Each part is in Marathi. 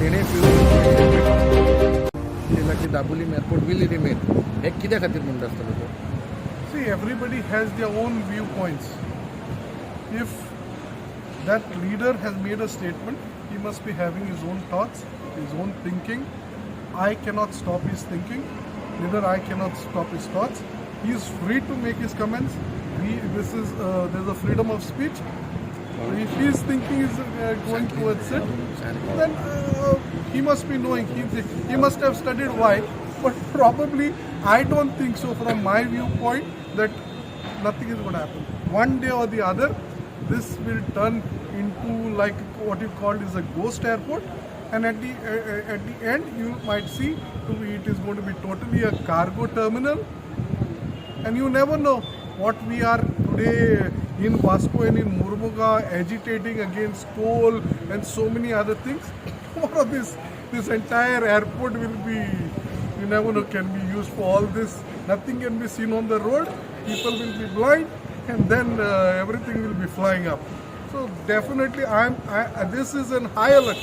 तेणे की दाबोलीम एअरपोर्ट विल रिमेन हे कित्या खातीर म्हणटा आसतलो तो? See, everybody has their own viewpoints. If that leader has made a statement, he must be having his own thoughts, his own thinking. I cannot stop his thinking, neither I cannot stop his thoughts. He is free to make his comments. There's a freedom of speech. If his thinking is going towards it, then he must be knowing. He must have studied why. But probably, I don't think so from my viewpoint that nothing is going to happen. One day or the other, this will turn into like what you call is a ghost airport. And at the end, you might see it is going to be totally a cargo terminal. And you never know what we are today in Vasco and in Murmuga agitating against coal and so many other things. Tomorrow this entire airport will be, you never know, can be used for all this. Nothing can be seen on the road. People will be blind, and then everything will be flying up. So definitely, this is an high alert.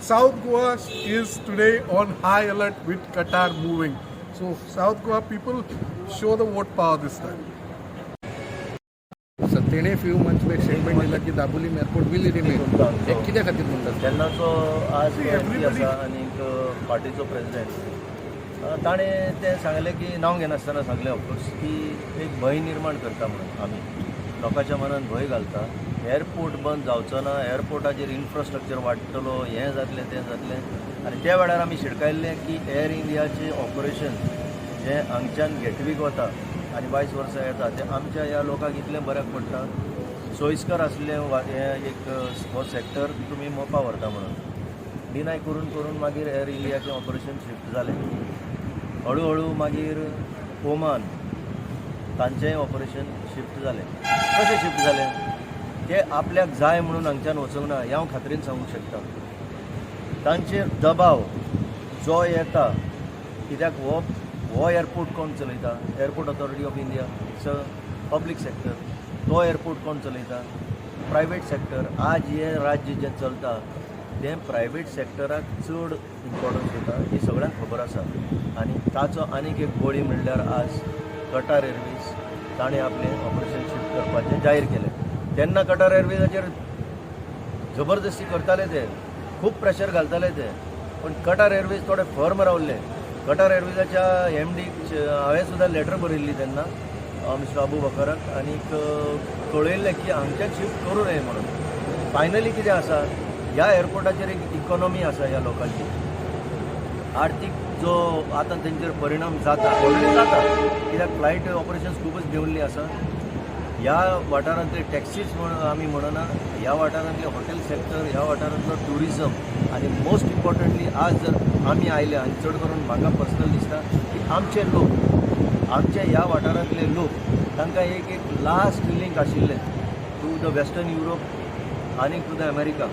South Goa is today on high alert with Qatar moving. So South Goa people show the vote power this time. Sir तेणे फ्यू मंथ्स बॅक स्टेटमेंट दिला की दाबोलीम एअरपोर्ट विल रिमेन हे कित्या खातीर म्हणटा? तेन्नाचो आज एमपी आसा आनीक पार्टीचो प्रेसिडेंट ताणें तें सांगलें की नांव घेनासतना सांगलें ऑफकोर्स की एक भंय निर्माण करता म्हणून आमी लोकांच्या मनान भंय घालता. एअरपोर्ट बंद जावचो ना, एअरपोर्टाचेर इन्फ्रास्ट्रक्चर वाडटलो, हें जातलें तें जातलें. आनी त्या वेळार आमी शिडकायल्लें की एअर इंडियाचें ऑपरेशन जें हांगच्यान गेटवीक वता आनी 22 वर्सां येता तें आमच्या ह्या लोकांक इतलें बऱ्याक पडटा. सोयिस्कर आसलें हें एक हो सॅक्टर तुमी मोपा व्हरता म्हणून डिनाय करून करून मागीर एअर इंडियाचें ऑपरेशन शिफ्ट जालें. हळू हळू मागीर ओमान तांचेंय ऑपरेशन शिफ्ट जालें. कशें शिफ्ट जालें ते आपल्याक जाय म्हणून हांगच्यान वचूंक ना हें हांव खात्रीन सांगूंक शकता. तांचेर दबाव जो येता कित्याक हो एअरपोर्ट कोण चलयता? Airport authority of India. It's a public sector. तो एअरपोर्ट कोण चलयता? Private sector. आज हें राज्य जें चलता तें प्रायवेट सॅक्टराक चड इम्पॉर्टन्स दिता ही सगळ्यांक खबर आसा. आनी ताचो आनीक एक बळी म्हणल्यार आज कटार एअरवेज ताणें आपलें ऑपरेशन शिफ्ट करपाचें जाहीर केलें. तेन्ना कटार एअरवेजाचेर जबरदस्ती करताले ते, खूब प्रेशर घालताले ते, पूण कटार एअरवेज थोडे फर्म रावल्ले. कटार एअरवेजाच्या एमडी हांवें सुद्दां लेटर बरयल्ली तेन्ना मिस्टर अबू बकराक आनीक कळयल्लें की हांगच्यान शिफ्ट करूं नये म्हणून. फायनली कितें आसा ह्या एअरपोर्टाचेर एक इकॉनॉमी आसा ह्या लोकांची. आर्थीक जो आतां तेंचेर परिणाम जाता ऑलरेडी जाता कित्याक फ्लायट ऑपरेशन्स खूबच देंवल्लीं आसा. ह्या वाठारांतले टॅक्सीज म्हणून आमी म्हणना, ह्या वाठारांतले हॉटेल सॅक्टर, ह्या वाठारांतलो ट्युरिजम आनी मोस्ट इम्पॉर्टंटली आज जर आमी आयले आनी चड करून म्हाका पर्सनल दिसता की आमचे लोक, आमचे ह्या वाठारांतले लोक तांकां एक लास्ट लिंक आशिल्लें टू द वेस्टर्न युरोप आनी टू द अमेरिका.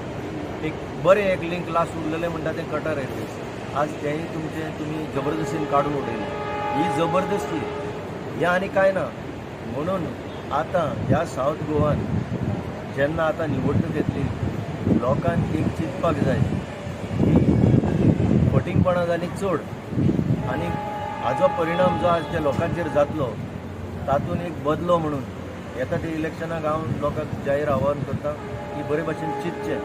एक बरें एक लिंक लास्ट उरलेलें म्हणटा तें कटार एअरवेज. आज तेंय तुमी जबरदस्तीन काडून उडयलें. ही जबरदस्ती हें आनी कांय ना. म्हणून आतां ह्या सावथ गोवान जेन्ना आतां निवडणूक येतली लोकांक एक चिंतपाक जाय की फटींगपणां जालीं चड आनी हाजो परिणाम जो आज त्या लोकांचेर जातलो तातूंत एक बदलो म्हणून येता ते इलेक्शनाक हांव लोकांक जाहीर आवाहन करता की बरे भशेन चिंतचें.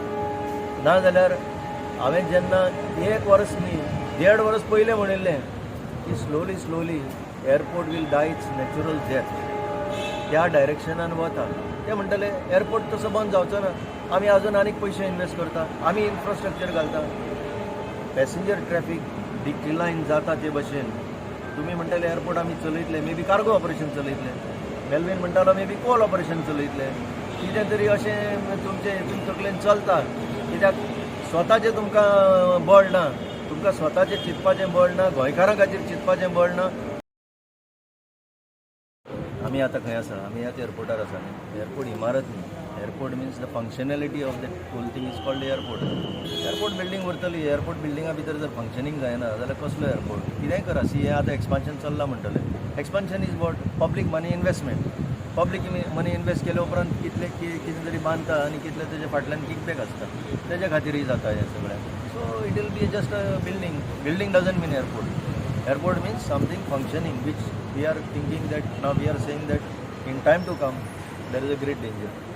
नाजाल्यार हांवें जेन्ना 1 वर्स न्ही 1.5 वर्स पयलें म्हणिल्लें की slowly airport will die it's natural death त्या डायरेक्शनान वता. ते म्हणटले एअरपोर्ट तसो बंद जावचो ना, आमी आजून आनीक पयशे इन्वेस्ट करता, आमी इन्फ्रास्ट्रक्चर घालता. पॅसेंजर ट्रॅफीक डिक्लायन जाता ते भशेन तुमी म्हणटले एअरपोर्ट आमी चलयतले, मे बी कार्गो ऑपरेशन चलयतले. मेल्वीन म्हणटालो मे बी कोल ऑपरेशन चलयतले. कितें तरी अशें तुमचे हितून तकलेन चलता कित्याक स्वताचें तुमकां बळ ना, तुमकां स्वताचें चिंतपाचें बळ ना, गोंयकारां खातीर चिंतपाचें बळ ना. आमी आतां खंय आसा? आमी ह्याच एअरपोर्टार आसा न्ही. एअरपोर्ट इमारत न्ही. Airport means the functionality of that whole thing is called airport. Airport building उरतली. एअरपोर्ट बिल्डिंगा भितर जर फंक्शनींग जायना जाल्यार कसलो एअरपोर्ट? कितेंय करा. सी हें आतां एक्सपान्शन चल्लां म्हणटलें. Expansion is what? Public money investment. Public money invest केल्या उपरांत कितें तरी बांदता आनी कितले तेजे फाटल्यान किकबॅक आसता तेज्या खातीरय जाता हें सगळें. So it will be just a building doesn't mean airport means something functioning which we are thinking that now we are saying that in time to come there is a great danger.